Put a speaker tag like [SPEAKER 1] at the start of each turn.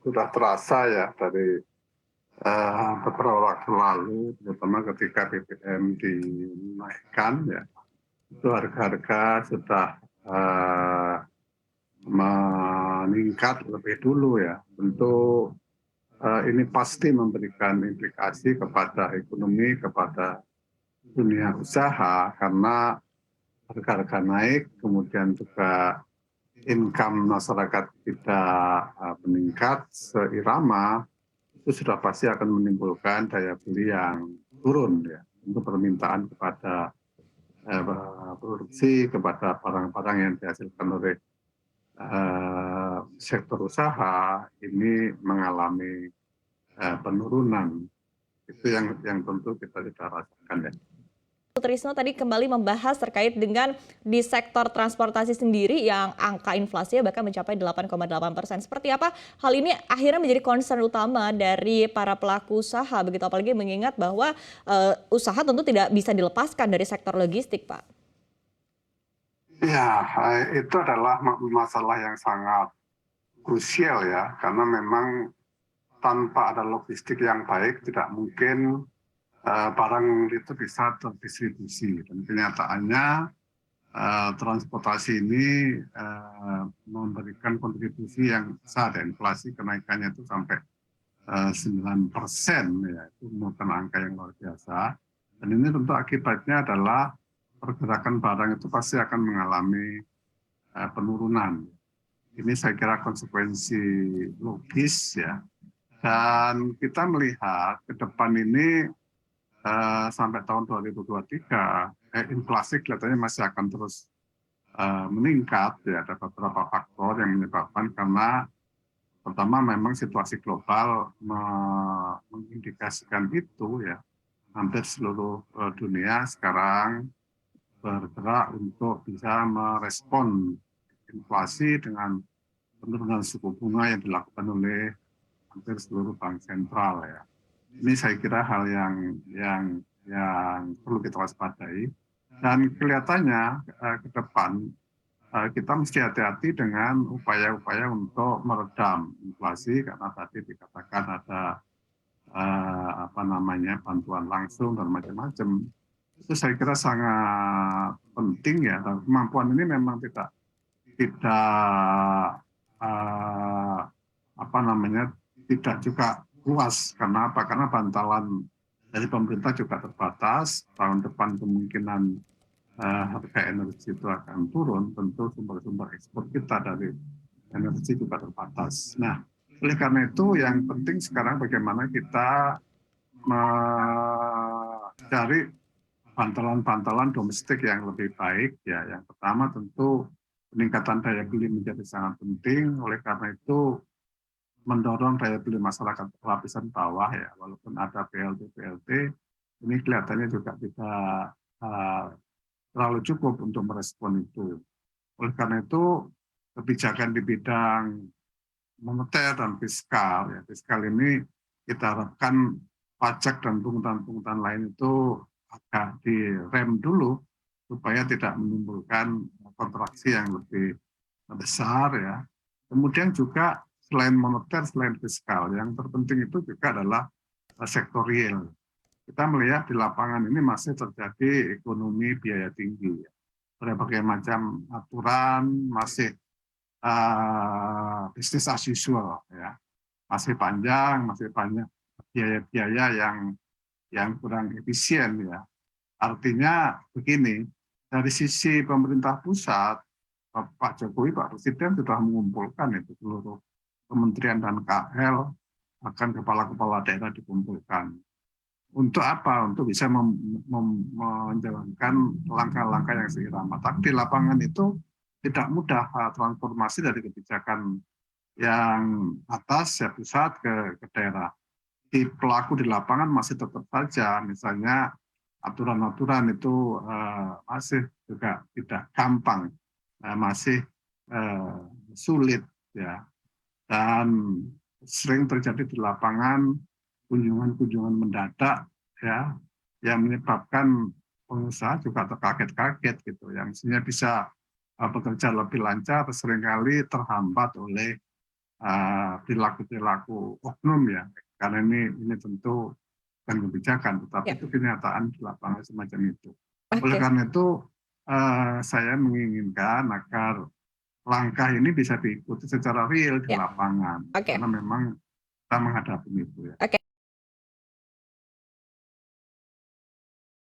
[SPEAKER 1] Sudah terasa ya dari beberapa waktu lalu, terutama ketika BBM dinaikkan ya, itu harga-harga sudah eh, meningkat lebih dulu ya. Tentu ini pasti memberikan implikasi kepada ekonomi, kepada dunia usaha karena harga-harga naik, kemudian juga income masyarakat tidak meningkat seirama, itu sudah pasti akan menimbulkan daya beli yang turun ya untuk permintaan kepada produksi, kepada barang-barang yang dihasilkan oleh sektor usaha ini mengalami penurunan. Itu yang tentu kita tidak rasakan ya.
[SPEAKER 2] Trisno tadi kembali membahas terkait dengan di sektor transportasi sendiri yang angka inflasinya bahkan mencapai 8,8%. Seperti apa hal ini akhirnya menjadi concern utama dari para pelaku usaha, begitu apalagi mengingat bahwa usaha tentu tidak bisa dilepaskan dari sektor logistik, Pak.
[SPEAKER 1] Ya, itu adalah masalah yang sangat krusial ya, karena memang tanpa ada logistik yang baik tidak mungkin barang itu bisa terdistribusi. Dan kenyataannya transportasi ini memberikan kontribusi yang besar, dan inflasi kenaikannya itu sampai 9%, ya, itu merupakan angka yang luar biasa. Dan ini tentu akibatnya adalah pergerakan barang itu pasti akan mengalami penurunan. Ini saya kira konsekuensi logis ya. Dan kita melihat ke depan ini sampai tahun 2023, inflasi kelihatannya masih akan terus meningkat. Ya, ada beberapa faktor yang menyebabkan, karena pertama memang situasi global mengindikasikan itu ya. Hampir seluruh dunia sekarang bergerak untuk bisa merespon inflasi dengan penurunan suku bunga yang dilakukan oleh hampir seluruh bank sentral ya. Ini saya kira hal yang perlu kita waspadai, dan kelihatannya ke depan kita mesti hati-hati dengan upaya-upaya untuk meredam inflasi, karena tadi dikatakan ada bantuan langsung dan macam-macam. Itu saya kira sangat penting ya, dan kemampuan ini memang tidak uh, tidak juga luas. Karena apa? Karena bantalan dari pemerintah juga terbatas. Tahun depan kemungkinan harga energi itu akan turun. Tentu sumber-sumber ekspor kita dari energi juga terbatas. Nah, oleh karena itu yang penting sekarang bagaimana kita mencari bantalan-bantalan domestik yang lebih baik ya. Yang pertama tentu peningkatan daya beli menjadi sangat penting. Oleh karena itu mendorong daya beli masyarakat lapisan bawah ya, walaupun ada BLT ini kelihatannya juga tidak terlalu cukup untuk merespon itu. Oleh karena itu kebijakan di bidang moneter dan fiskal ya, fiskal ini kita harapkan pajak dan pungutan-pungutan lain itu agak direm dulu supaya tidak menimbulkan kontraksi yang lebih besar ya. Kemudian juga selain moneter, selain fiskal, yang terpenting itu juga adalah sektor real. Kita melihat di lapangan ini masih terjadi ekonomi biaya tinggi. Berbagai macam aturan masih bisnis as usual ya, masih panjang, masih banyak biaya-biaya yang kurang efisien ya. Artinya begini, dari sisi pemerintah pusat, Pak Jokowi, Pak Presiden sudah mengumpulkan itu seluruh kementerian dan KL, akan kepala-kepala daerah dikumpulkan. Untuk apa? Untuk bisa menjalankan langkah-langkah yang seirama. Tapi di lapangan itu tidak mudah transformasi dari kebijakan yang atas ya, pusat ke daerah. Di pelaku di lapangan masih tetap saja, misalnya aturan-aturan itu masih juga tidak gampang, masih sulit ya, dan sering terjadi di lapangan kunjungan-kunjungan mendadak ya, yang menyebabkan pengusaha juga terkaget-kaget gitu, yang mestinya bisa bekerja lebih lancar seringkali terhambat oleh perilaku-perilaku oknum ya, karena ini tentu bukan kebijakan, tetapi
[SPEAKER 2] Ya,
[SPEAKER 1] itu kenyataan di lapangan semacam itu. Oleh
[SPEAKER 2] oke.
[SPEAKER 1] karena itu saya menginginkan agar langkah ini bisa diikuti secara real di
[SPEAKER 2] Ya,
[SPEAKER 1] lapangan,
[SPEAKER 2] oke.
[SPEAKER 1] karena memang kita menghadapi itu ya.
[SPEAKER 2] Oke.